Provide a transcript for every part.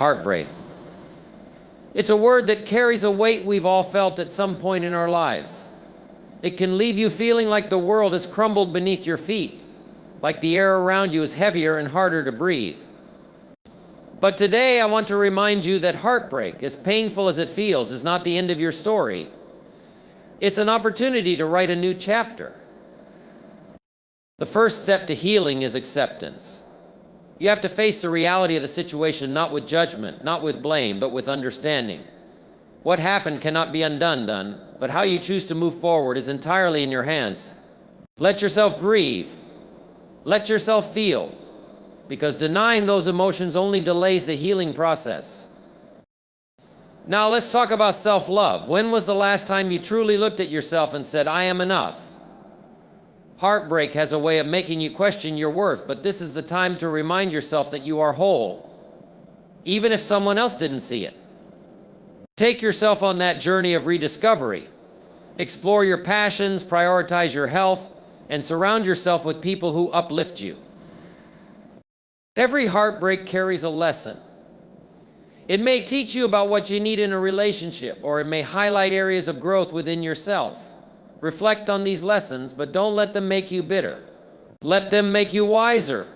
Heartbreak. It's a word that carries a weight we've all felt at some point in our lives. It can leave you feeling like the world has crumbled beneath your feet, like the air around you is heavier and harder to breathe. But today I want to remind you that heartbreak, as painful as it feels, is not the end of your story. It's an opportunity to write a new chapter. The first step to healing is acceptance. You have to face the reality of the situation not with judgment, not with blame, but with understanding. What happened cannot be undone, but how you choose to move forward is entirely in your hands. Let yourself grieve. Let yourself feel, because denying those emotions only delays the healing process. Now let's talk about self-love. When was the last time you truly looked at yourself and said, "I am enough"? Heartbreak has a way of making you question your worth, but this is the time to remind yourself that you are whole, even if someone else didn't see it. Take yourself on that journey of rediscovery. Explore your passions, prioritize your health, and surround yourself with people who uplift you. Every heartbreak carries a lesson. It may teach you about what you need in a relationship, or it may highlight areas of growth within yourself. Reflect on these lessons, but don't let them make you bitter. Let them make you wiser.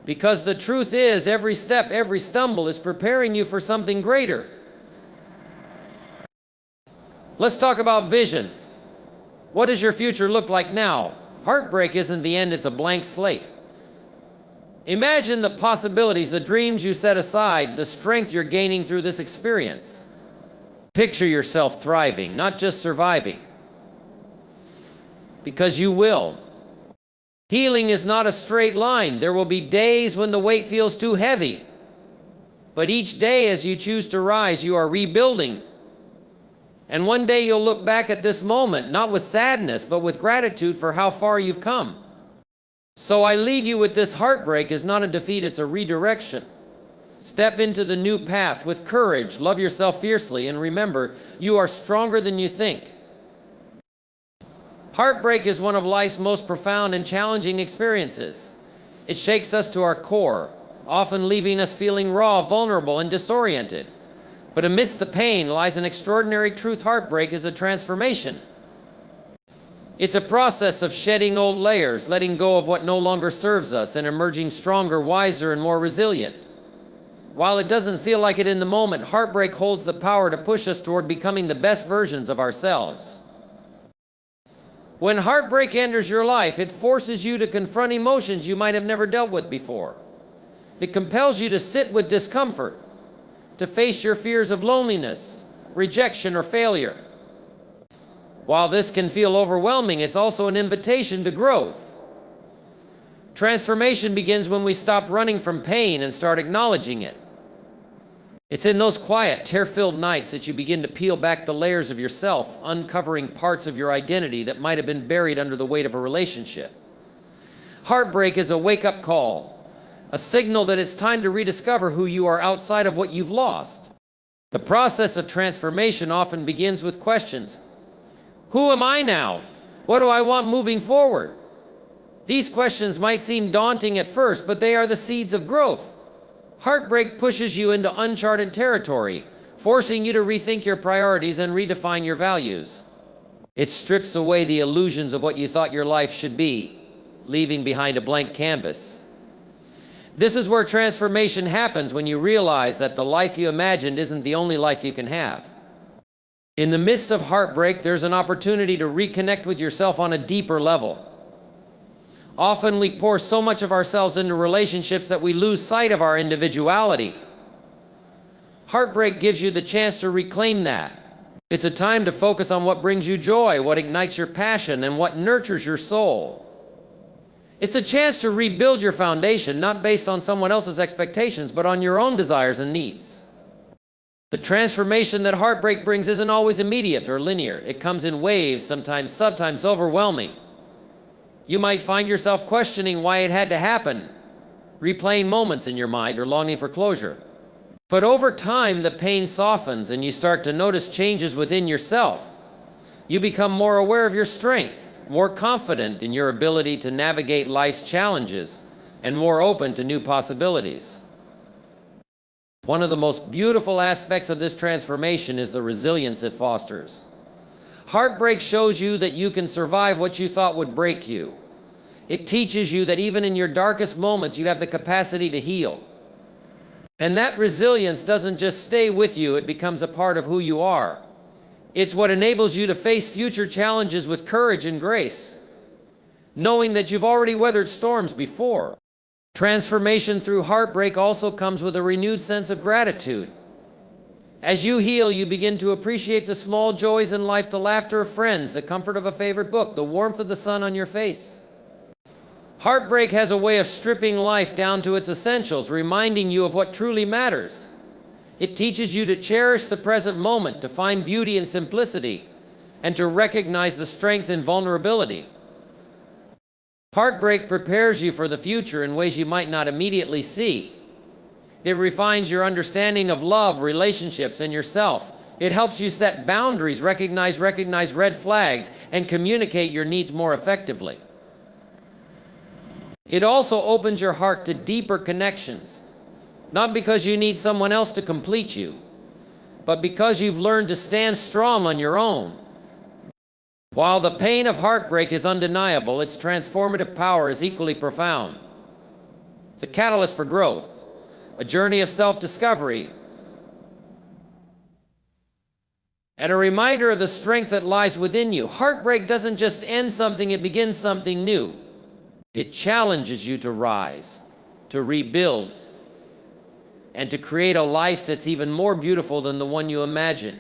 Because the truth is, every step, every stumble is preparing you for something greater. Let's talk about vision. What does your future look like now? Heartbreak isn't the end, it's a blank slate. Imagine the possibilities, the dreams you set aside, the strength you're gaining through this experience. Picture yourself thriving, not just surviving. Because you will. Healing is not a straight line. There will be days when the weight feels too heavy. But each day as you choose to rise, you are rebuilding. And one day you'll look back at this moment, not with sadness, but with gratitude for how far you've come. So I leave you with this: heartbreak is not a defeat, it's a redirection. Step into the new path with courage, love yourself fiercely, and remember, you are stronger than you think. Heartbreak is one of life's most profound and challenging experiences. It shakes us to our core, often leaving us feeling raw, vulnerable, and disoriented. But amidst the pain lies an extraordinary truth. Heartbreak is a transformation. It's a process of shedding old layers, letting go of what no longer serves us, and emerging stronger, wiser, and more resilient. While it doesn't feel like it in the moment, heartbreak holds the power to push us toward becoming the best versions of ourselves. When heartbreak enters your life, it forces you to confront emotions you might have never dealt with before. It compels you to sit with discomfort, to face your fears of loneliness, rejection, or failure. While this can feel overwhelming, it's also an invitation to growth. Transformation begins when we stop running from pain and start acknowledging it. It's in those quiet, tear-filled nights that you begin to peel back the layers of yourself, uncovering parts of your identity that might have been buried under the weight of a relationship. Heartbreak is a wake-up call, a signal that it's time to rediscover who you are outside of what you've lost. The process of transformation often begins with questions. Who am I now? What do I want moving forward? These questions might seem daunting at first, but they are the seeds of growth. Heartbreak pushes you into uncharted territory, forcing you to rethink your priorities and redefine your values. It strips away the illusions of what you thought your life should be, leaving behind a blank canvas. This is where transformation happens, when you realize that the life you imagined isn't the only life you can have. In the midst of heartbreak, there's an opportunity to reconnect with yourself on a deeper level. Often we pour so much of ourselves into relationships that we lose sight of our individuality. Heartbreak gives you the chance to reclaim that. It's a time to focus on what brings you joy, what ignites your passion, and what nurtures your soul. It's a chance to rebuild your foundation, not based on someone else's expectations, but on your own desires and needs. The transformation that heartbreak brings isn't always immediate or linear. It comes in waves, sometimes overwhelming. You might find yourself questioning why it had to happen, replaying moments in your mind or longing for closure. But over time, the pain softens and you start to notice changes within yourself. You become more aware of your strength, more confident in your ability to navigate life's challenges, and more open to new possibilities. One of the most beautiful aspects of this transformation is the resilience it fosters. Heartbreak shows you that you can survive what you thought would break you. It teaches you that even in your darkest moments, you have the capacity to heal. And that resilience doesn't just stay with you, it becomes a part of who you are. It's what enables you to face future challenges with courage and grace, knowing that you've already weathered storms before. Transformation through heartbreak also comes with a renewed sense of gratitude. As you heal, you begin to appreciate the small joys in life, the laughter of friends, the comfort of a favorite book, the warmth of the sun on your face. Heartbreak has a way of stripping life down to its essentials, reminding you of what truly matters. It teaches you to cherish the present moment, to find beauty in simplicity, and to recognize the strength in vulnerability. Heartbreak prepares you for the future in ways you might not immediately see. It refines your understanding of love, relationships, and yourself. It helps you set boundaries, recognize red flags, and communicate your needs more effectively. It also opens your heart to deeper connections, not because you need someone else to complete you, but because you've learned to stand strong on your own. While the pain of heartbreak is undeniable, its transformative power is equally profound. It's a catalyst for growth, a journey of self-discovery, and a reminder of the strength that lies within you. Heartbreak doesn't just end something, it begins something new. It challenges you to rise, to rebuild, and to create a life that's even more beautiful than the one you imagined.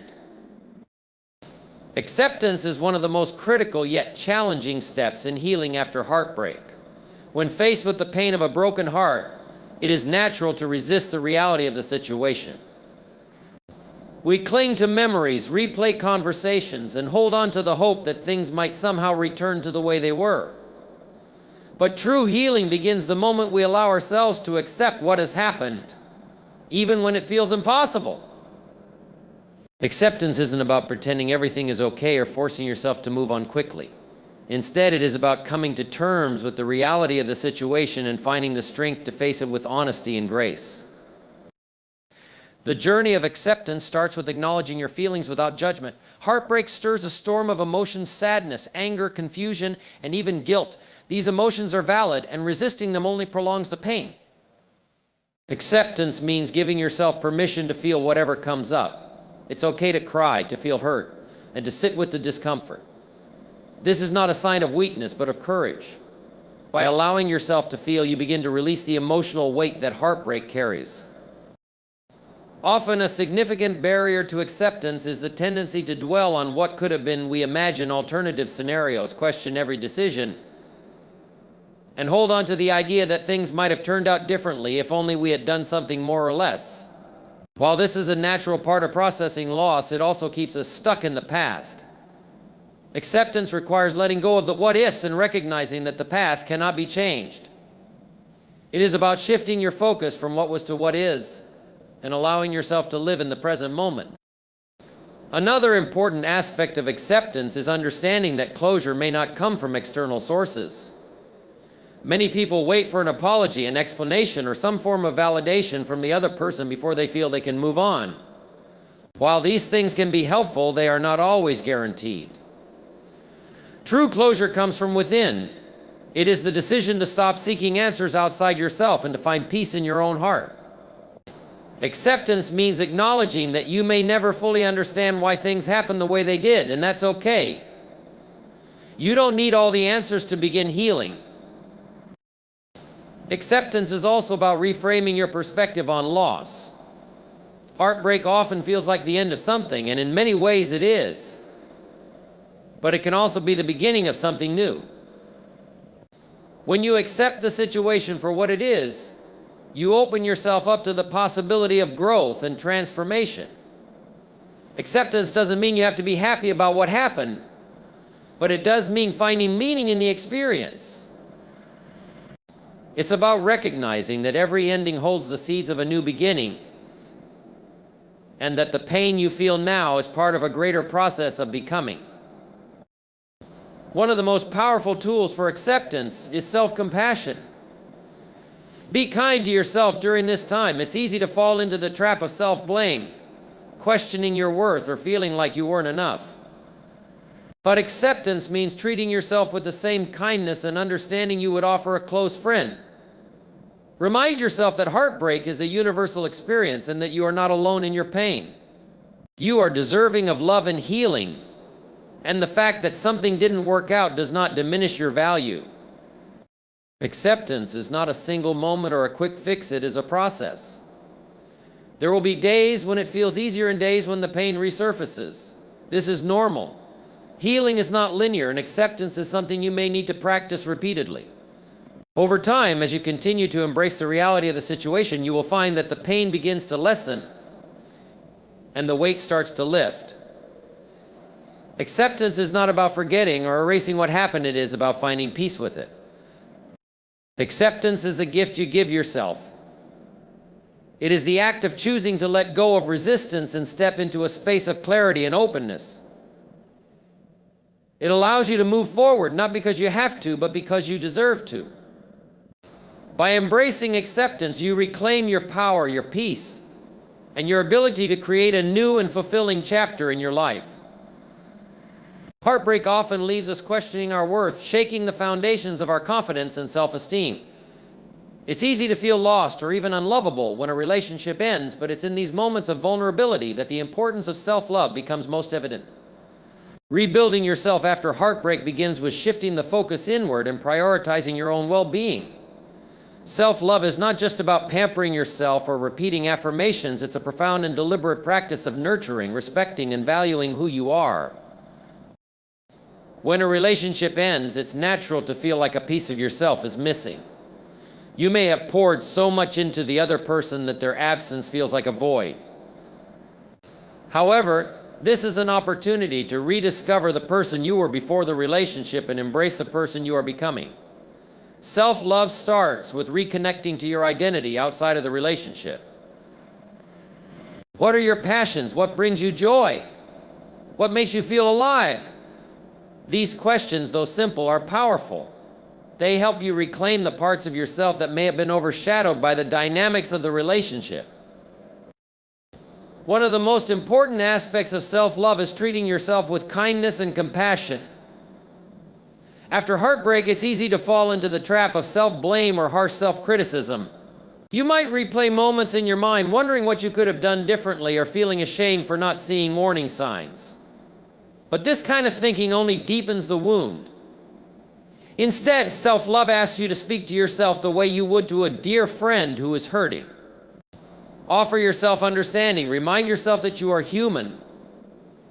Acceptance is one of the most critical yet challenging steps in healing after heartbreak. When faced with the pain of a broken heart, it is natural to resist the reality of the situation. We cling to memories, replay conversations, and hold on to the hope that things might somehow return to the way they were. But true healing begins the moment we allow ourselves to accept what has happened, even when it feels impossible. Acceptance isn't about pretending everything is okay or forcing yourself to move on quickly. Instead, it is about coming to terms with the reality of the situation and finding the strength to face it with honesty and grace. The journey of acceptance starts with acknowledging your feelings without judgment. Heartbreak stirs a storm of emotions: sadness, anger, confusion, and even guilt. These emotions are valid, and resisting them only prolongs the pain. Acceptance means giving yourself permission to feel whatever comes up. It's okay to cry, to feel hurt, and to sit with the discomfort. This is not a sign of weakness, but of courage. By allowing yourself to feel, you begin to release the emotional weight that heartbreak carries. Often a significant barrier to acceptance is the tendency to dwell on what could have been. We imagine alternative scenarios, question every decision, and hold on to the idea that things might have turned out differently if only we had done something more or less. While this is a natural part of processing loss, it also keeps us stuck in the past. Acceptance requires letting go of the what-ifs and recognizing that the past cannot be changed. It is about shifting your focus from what was to what is, and allowing yourself to live in the present moment. Another important aspect of acceptance is understanding that closure may not come from external sources. Many people wait for an apology, an explanation, or some form of validation from the other person before they feel they can move on. While these things can be helpful, they are not always guaranteed. True closure comes from within. It is the decision to stop seeking answers outside yourself and to find peace in your own heart. Acceptance means acknowledging that you may never fully understand why things happen the way they did, and that's okay. You don't need all the answers to begin healing. Acceptance is also about reframing your perspective on loss. Heartbreak often feels like the end of something, and in many ways it is. But it can also be the beginning of something new. When you accept the situation for what it is, you open yourself up to the possibility of growth and transformation. Acceptance doesn't mean you have to be happy about what happened, but it does mean finding meaning in the experience. It's about recognizing that every ending holds the seeds of a new beginning, and that the pain you feel now is part of a greater process of becoming. One of the most powerful tools for acceptance is self-compassion. Be kind to yourself during this time. It's easy to fall into the trap of self-blame, questioning your worth or feeling like you weren't enough. But acceptance means treating yourself with the same kindness and understanding you would offer a close friend. Remind yourself that heartbreak is a universal experience and that you are not alone in your pain. You are deserving of love and healing, and the fact that something didn't work out does not diminish your value. Acceptance is not a single moment or a quick fix, it is a process. There will be days when it feels easier and days when the pain resurfaces. This is normal. Healing is not linear, and acceptance is something you may need to practice repeatedly. Over time, as you continue to embrace the reality of the situation, you will find that the pain begins to lessen and the weight starts to lift. Acceptance is not about forgetting or erasing what happened, it is about finding peace with it. Acceptance is a gift you give yourself. It is the act of choosing to let go of resistance and step into a space of clarity and openness. It allows you to move forward, not because you have to, but because you deserve to. By embracing acceptance, you reclaim your power, your peace, and your ability to create a new and fulfilling chapter in your life. Heartbreak often leaves us questioning our worth, shaking the foundations of our confidence and self-esteem. It's easy to feel lost or even unlovable when a relationship ends, but it's in these moments of vulnerability that the importance of self-love becomes most evident. Rebuilding yourself after heartbreak begins with shifting the focus inward and prioritizing your own well-being. Self-love is not just about pampering yourself or repeating affirmations. It's a profound and deliberate practice of nurturing, respecting, and valuing who you are. When a relationship ends, it's natural to feel like a piece of yourself is missing. You may have poured so much into the other person that their absence feels like a void. However, this is an opportunity to rediscover the person you were before the relationship and embrace the person you are becoming. Self-love starts with reconnecting to your identity outside of the relationship. What are your passions? What brings you joy? What makes you feel alive? These questions, though simple, are powerful. They help you reclaim the parts of yourself that may have been overshadowed by the dynamics of the relationship. One of the most important aspects of self-love is treating yourself with kindness and compassion. After heartbreak, it's easy to fall into the trap of self-blame or harsh self-criticism. You might replay moments in your mind, wondering what you could have done differently or feeling ashamed for not seeing warning signs. But this kind of thinking only deepens the wound. Instead, self-love asks you to speak to yourself the way you would to a dear friend who is hurting. Offer yourself understanding. Remind yourself that you are human.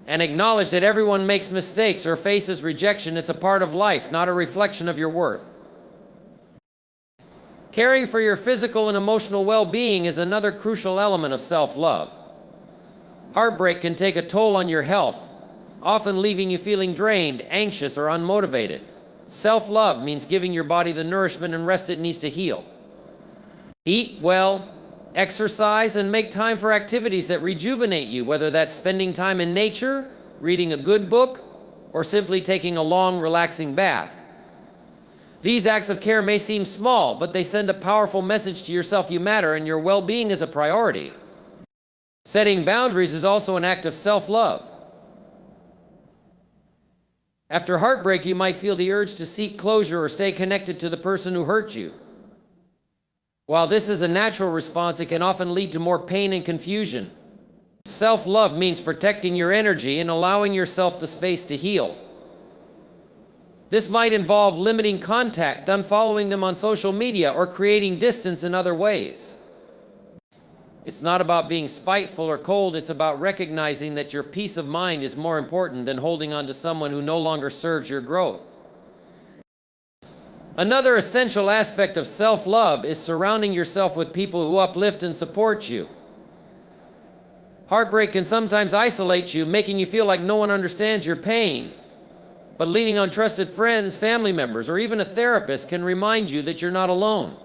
And acknowledge that everyone makes mistakes or faces rejection. It's a part of life, not a reflection of your worth. Caring for your physical and emotional well-being is another crucial element of self-love. Heartbreak can take a toll on your health, often leaving you feeling drained, anxious, or unmotivated. Self-love means giving your body the nourishment and rest it needs to heal. Eat well, exercise, and make time for activities that rejuvenate you, whether that's spending time in nature, reading a good book, or simply taking a long, relaxing bath. These acts of care may seem small, but they send a powerful message to yourself you matter and your well-being is a priority. Setting boundaries is also an act of self-love. After heartbreak, you might feel the urge to seek closure or stay connected to the person who hurt you. While this is a natural response, it can often lead to more pain and confusion. Self-love means protecting your energy and allowing yourself the space to heal. This might involve limiting contact, unfollowing them on social media, or creating distance in other ways. It's not about being spiteful or cold, it's about recognizing that your peace of mind is more important than holding on to someone who no longer serves your growth. Another essential aspect of self-love is surrounding yourself with people who uplift and support you. Heartbreak can sometimes isolate you, making you feel like no one understands your pain. But leaning on trusted friends, family members, or even a therapist can remind you that you're not alone.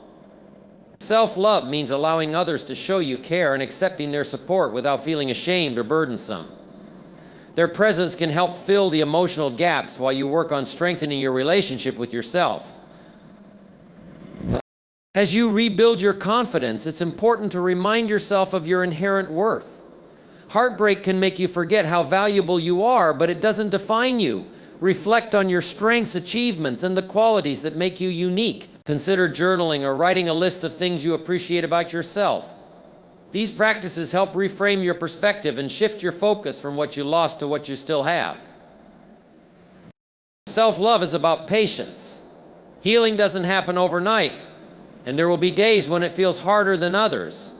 Self-love means allowing others to show you care and accepting their support without feeling ashamed or burdensome. Their presence can help fill the emotional gaps while you work on strengthening your relationship with yourself. As you rebuild your confidence, it's important to remind yourself of your inherent worth. Heartbreak can make you forget how valuable you are, but it doesn't define you. Reflect on your strengths, achievements, and the qualities that make you unique. Consider journaling or writing a list of things you appreciate about yourself. These practices help reframe your perspective and shift your focus from what you lost to what you still have. Self-love is about patience. Healing doesn't happen overnight, and there will be days when it feels harder than others.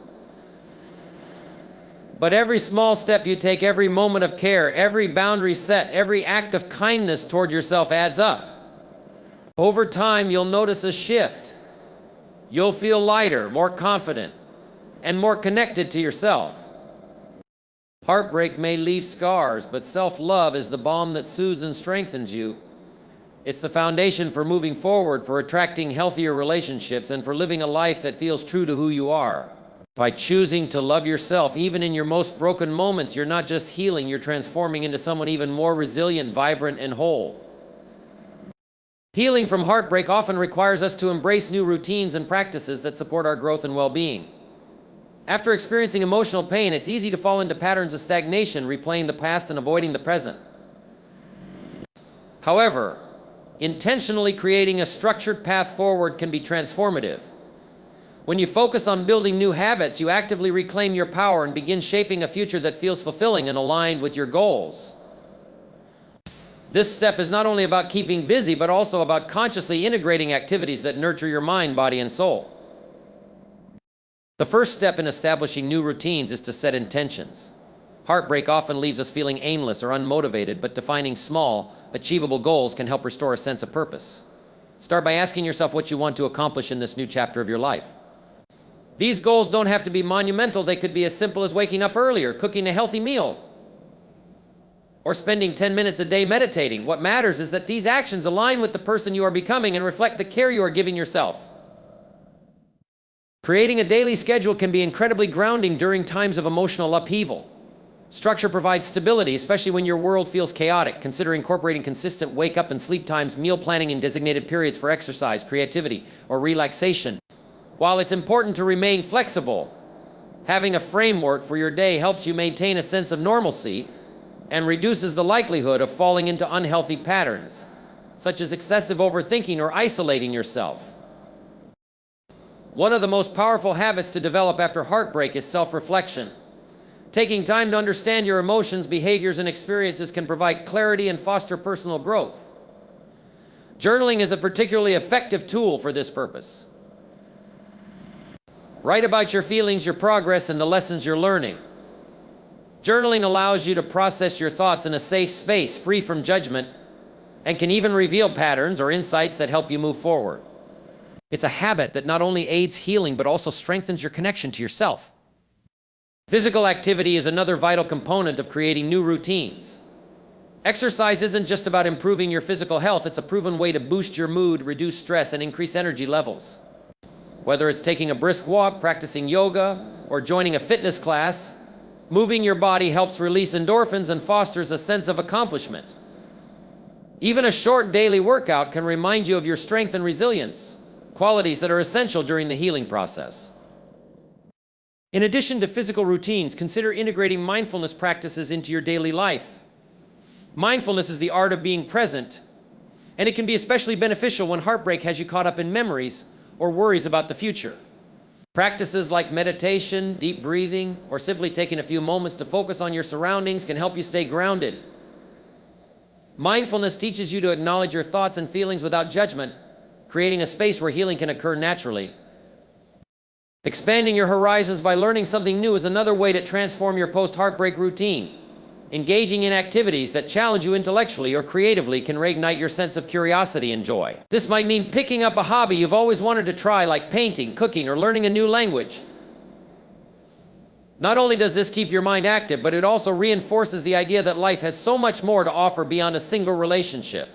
But every small step you take, every moment of care, every boundary set, every act of kindness toward yourself adds up. Over time, you'll notice a shift. You'll feel lighter, more confident, and more connected to yourself. Heartbreak may leave scars, but self-love is the balm that soothes and strengthens you. It's the foundation for moving forward, for attracting healthier relationships, and for living a life that feels true to who you are. By choosing to love yourself, even in your most broken moments, you're not just healing, you're transforming into someone even more resilient, vibrant, and whole. Healing from heartbreak often requires us to embrace new routines and practices that support our growth and well-being. After experiencing emotional pain, it's easy to fall into patterns of stagnation, replaying the past and avoiding the present. However, intentionally creating a structured path forward can be transformative. When you focus on building new habits, you actively reclaim your power and begin shaping a future that feels fulfilling and aligned with your goals. This step is not only about keeping busy, but also about consciously integrating activities that nurture your mind, body, and soul. The first step in establishing new routines is to set intentions. Heartbreak often leaves us feeling aimless or unmotivated, but defining small, achievable goals can help restore a sense of purpose. Start by asking yourself what you want to accomplish in this new chapter of your life. These goals don't have to be monumental. They could be as simple as waking up earlier, cooking a healthy meal, or spending 10 minutes a day meditating. What matters is that these actions align with the person you are becoming and reflect the care you are giving yourself. Creating a daily schedule can be incredibly grounding during times of emotional upheaval. Structure provides stability, especially when your world feels chaotic. Consider incorporating consistent wake-up and sleep times, meal planning, and designated periods for exercise, creativity, or relaxation. While it's important to remain flexible, having a framework for your day helps you maintain a sense of normalcy and reduces the likelihood of falling into unhealthy patterns, such as excessive overthinking or isolating yourself. One of the most powerful habits to develop after heartbreak is self-reflection. Taking time to understand your emotions, behaviors, and experiences can provide clarity and foster personal growth. Journaling is a particularly effective tool for this purpose. Write about your feelings, your progress, and the lessons you're learning. Journaling allows you to process your thoughts in a safe space, free from judgment, and can even reveal patterns or insights that help you move forward. It's a habit that not only aids healing, but also strengthens your connection to yourself. Physical activity is another vital component of creating new routines. Exercise isn't just about improving your physical health, it's a proven way to boost your mood, reduce stress, and increase energy levels. Whether it's taking a brisk walk, practicing yoga, or joining a fitness class, moving your body helps release endorphins and fosters a sense of accomplishment. Even a short daily workout can remind you of your strength and resilience, qualities that are essential during the healing process. In addition to physical routines, consider integrating mindfulness practices into your daily life. Mindfulness is the art of being present, and it can be especially beneficial when heartbreak has you caught up in memories or worries about the future. Practices like meditation, deep breathing, or simply taking a few moments to focus on your surroundings can help you stay grounded. Mindfulness teaches you to acknowledge your thoughts and feelings without judgment, creating a space where healing can occur naturally. Expanding your horizons by learning something new is another way to transform your post-heartbreak routine. Engaging in activities that challenge you intellectually or creatively can reignite your sense of curiosity and joy. This might mean picking up a hobby you've always wanted to try, like painting, cooking, or learning a new language. Not only does this keep your mind active, but it also reinforces the idea that life has so much more to offer beyond a single relationship.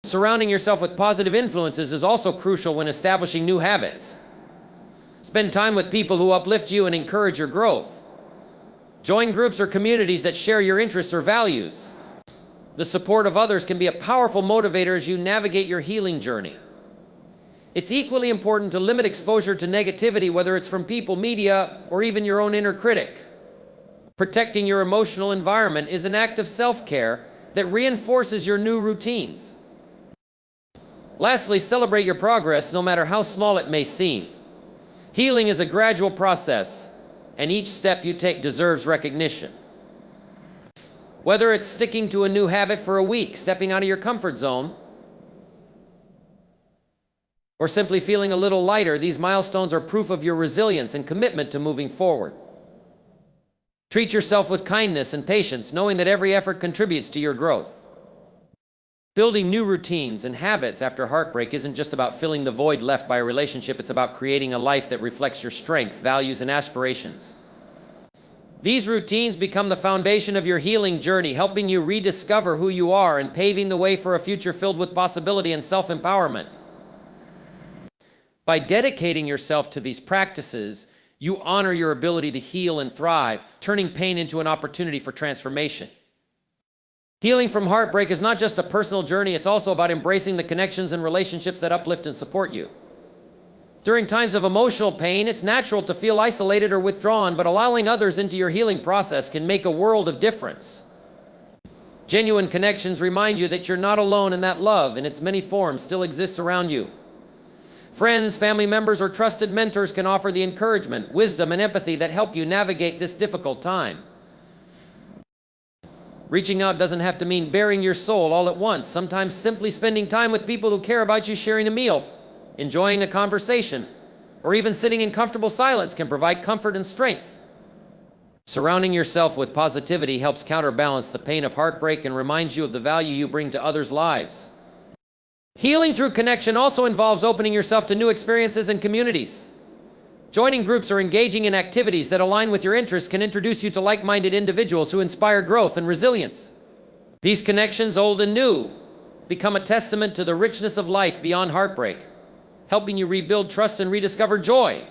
Surrounding yourself with positive influences is also crucial when establishing new habits. Spend time with people who uplift you and encourage your growth. Join groups or communities that share your interests or values. The support of others can be a powerful motivator as you navigate your healing journey. It's equally important to limit exposure to negativity, whether it's from people, media, or even your own inner critic. Protecting your emotional environment is an act of self-care that reinforces your new routines. Lastly, celebrate your progress, no matter how small it may seem. Healing is a gradual process, and each step you take deserves recognition. Whether it's sticking to a new habit for a week, stepping out of your comfort zone, or simply feeling a little lighter, these milestones are proof of your resilience and commitment to moving forward. Treat yourself with kindness and patience, knowing that every effort contributes to your growth. Building new routines and habits after heartbreak isn't just about filling the void left by a relationship, it's about creating a life that reflects your strength, values, and aspirations. These routines become the foundation of your healing journey, helping you rediscover who you are and paving the way for a future filled with possibility and self-empowerment. By dedicating yourself to these practices, you honor your ability to heal and thrive, turning pain into an opportunity for transformation. Healing from heartbreak is not just a personal journey, it's also about embracing the connections and relationships that uplift and support you. During times of emotional pain, it's natural to feel isolated or withdrawn, but allowing others into your healing process can make a world of difference. Genuine connections remind you that you're not alone and that love, in its many forms, still exists around you. Friends, family members, or trusted mentors can offer the encouragement, wisdom, and empathy that help you navigate this difficult time. Reaching out doesn't have to mean bearing your soul all at once. Sometimes simply spending time with people who care about you, sharing a meal, enjoying a conversation, or even sitting in comfortable silence can provide comfort and strength. Surrounding yourself with positivity helps counterbalance the pain of heartbreak and reminds you of the value you bring to others' lives. Healing through connection also involves opening yourself to new experiences and communities. Joining groups or engaging in activities that align with your interests can introduce you to like-minded individuals who inspire growth and resilience. These connections, old and new, become a testament to the richness of life beyond heartbreak, helping you rebuild trust and rediscover joy.